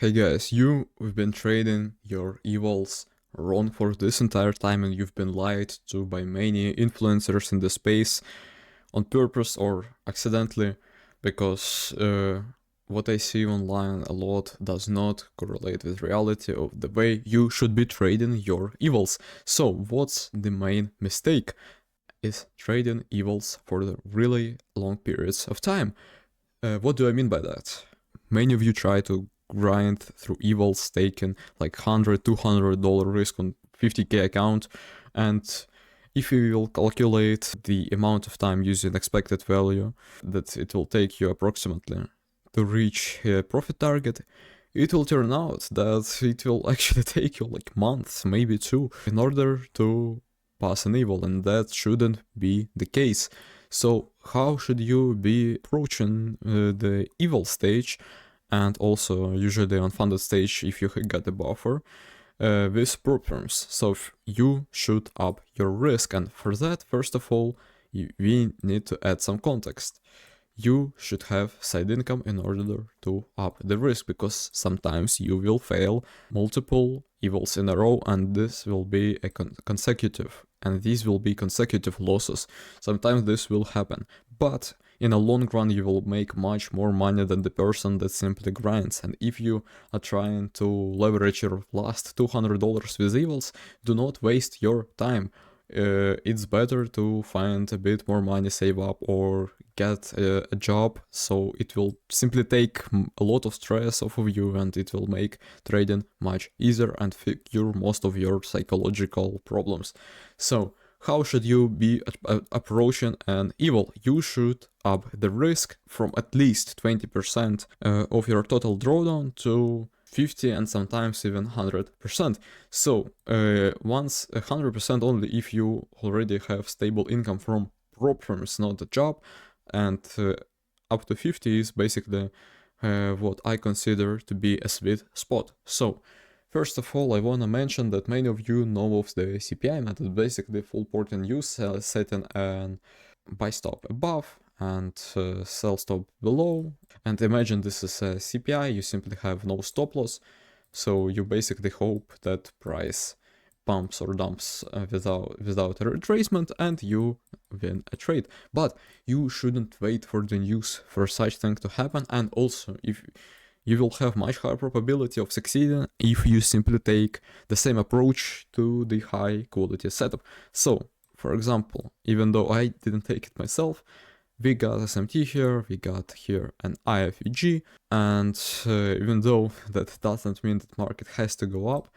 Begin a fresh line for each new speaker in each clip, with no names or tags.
Hey guys, you've been trading your evils wrong for this entire time and you've been lied to by many influencers in the space on purpose or accidentally because what I see online a lot does not correlate with reality of the way you should be trading your evils. So what's the main mistake? Is trading evils for the really long periods of time. What do I mean by that? Many of you try to grind through evils, taking like $100, $200 risk on 50k account, and if you will calculate the amount of time using expected value that it will take you approximately to reach a profit target, it will turn out that it will actually take you like months, maybe two, in order to pass an evil, and that shouldn't be the case. So how should you be approaching the evil stage, and also usually the unfunded stage if you got a buffer with prop firms? So you should up your risk, and for that, first of all, we need to add some context. You should have side income in order to up the risk, because sometimes you will fail multiple evils in a row, and this will be a consecutive, and these will be consecutive losses. Sometimes this will happen, but in a long run you will make much more money than the person that simply grinds. And if you are trying to leverage your last $200 with evils, do not waste your time. It's better to find a bit more money, save up, or get a job, so it will simply take a lot of stress off of you, and it will make trading much easier and cure most of your psychological problems. So how should you be approaching an evil? You should up the risk from at least 20% of your total drawdown to 50 and sometimes even 100%. So once 100% only if you already have stable income from prop firms, not a job, and up to 50 is basically what I consider to be a sweet spot. So first of all, I want to mention that many of you know of the CPI method, basically full port in use, setting an buy stop above and sell stop below. And imagine this is a CPI, you simply have no stop loss, so you basically hope that price pumps or dumps without a retracement and you win a trade. But you shouldn't wait for the news for such thing to happen, and also if you will have much higher probability of succeeding if you simply take the same approach to the high quality setup. So for example, even though I didn't take it myself, we got SMT here, we got here an IFEG, and even though that doesn't mean that market has to go up,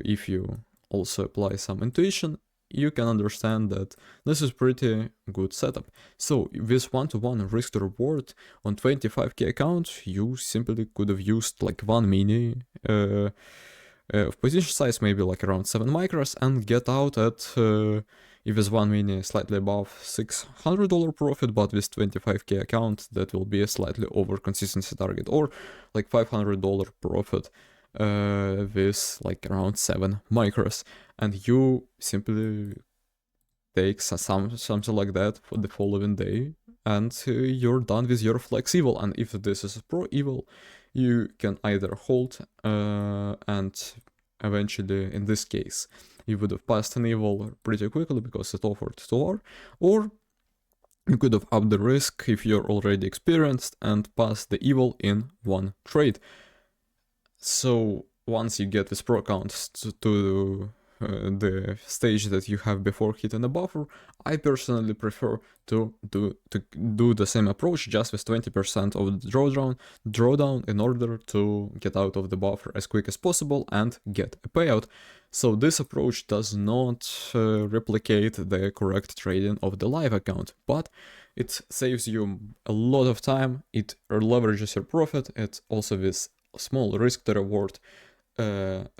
if you also apply some intuition, you can understand that this is pretty good setup. So with 1-to-1 risk to reward on 25k account, you simply could have used like one mini of position size, maybe like around 7 micros, and get out at if it's one mini slightly above $600 profit, but with 25k account that will be a slightly over consistency target, or like $500 profit with like around 7 micros, and you simply take something like that for the following day, and you're done with your flex evil. And if this is a pro evil, you can either hold and eventually, in this case, you would have passed an evil pretty quickly because it offered to R, or you could have upped the risk if you're already experienced and passed the evil in one trade. So once you get this pro count to the stage that you have before hitting a buffer, I personally prefer to do the same approach, just with 20% of the drawdown in order to get out of the buffer as quick as possible and get a payout. So this approach does not replicate the correct trading of the live account, but it saves you a lot of time, it leverages your profit, it also with small risk to reward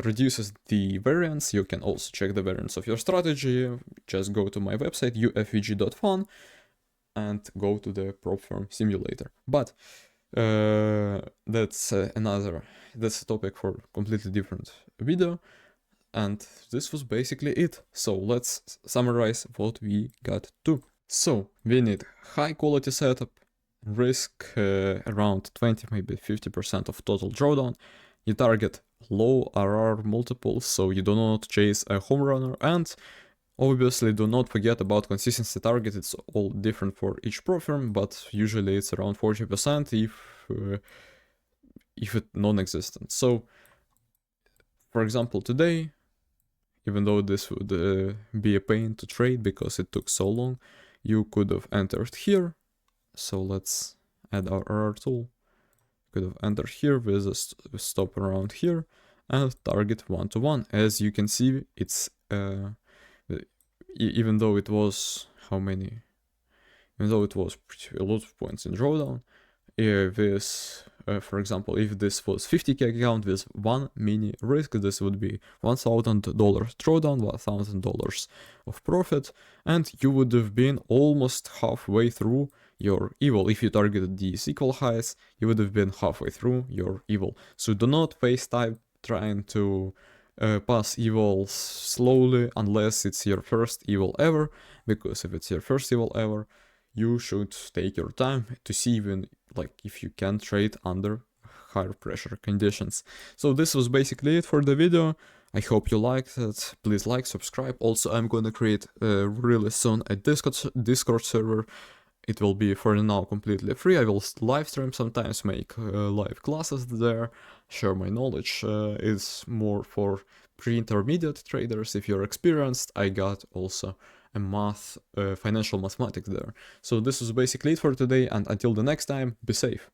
reduces the variance. You can also check the variance of your strategy. Just go to my website ufeg.fun and go to the prop firm simulator. But that's a topic for completely different video, and this was basically it. So let's summarize what we got to. So we need high quality setup, risk around 20, maybe 50% of total drawdown. You target low RR multiples, so you do not chase a home runner, and obviously do not forget about consistency target. It's all different for each pro firm, but usually it's around 40% if it's non-existent. So for example, today, even though this would be a pain to trade because it took so long, you could have entered here. So let's add our RR tool. Could have entered here with a stop around here and target 1-to-1. As you can see, it's even though it was how many? Even though it was a lot of points in drawdown, this, for example, if this was 50k account with one mini risk, this would be $1,000 drawdown, $1,000 of profit, and you would have been almost halfway through your evil. If you targeted these equal highs, you would have been halfway through your evil. So do not waste time trying to pass evils slowly unless it's your first evil ever, because if it's your first evil ever, you should take your time to see even like if you can trade under higher pressure conditions. So this was basically it for the video. I hope you liked it. Please like, subscribe. Also, I'm gonna create really soon a Discord server. It will be for now completely free. I will live stream sometimes, make live classes there, share my knowledge. It's more for pre-intermediate traders. If you're experienced, I got also a financial mathematics there. So this was basically it for today, and until the next time, be safe.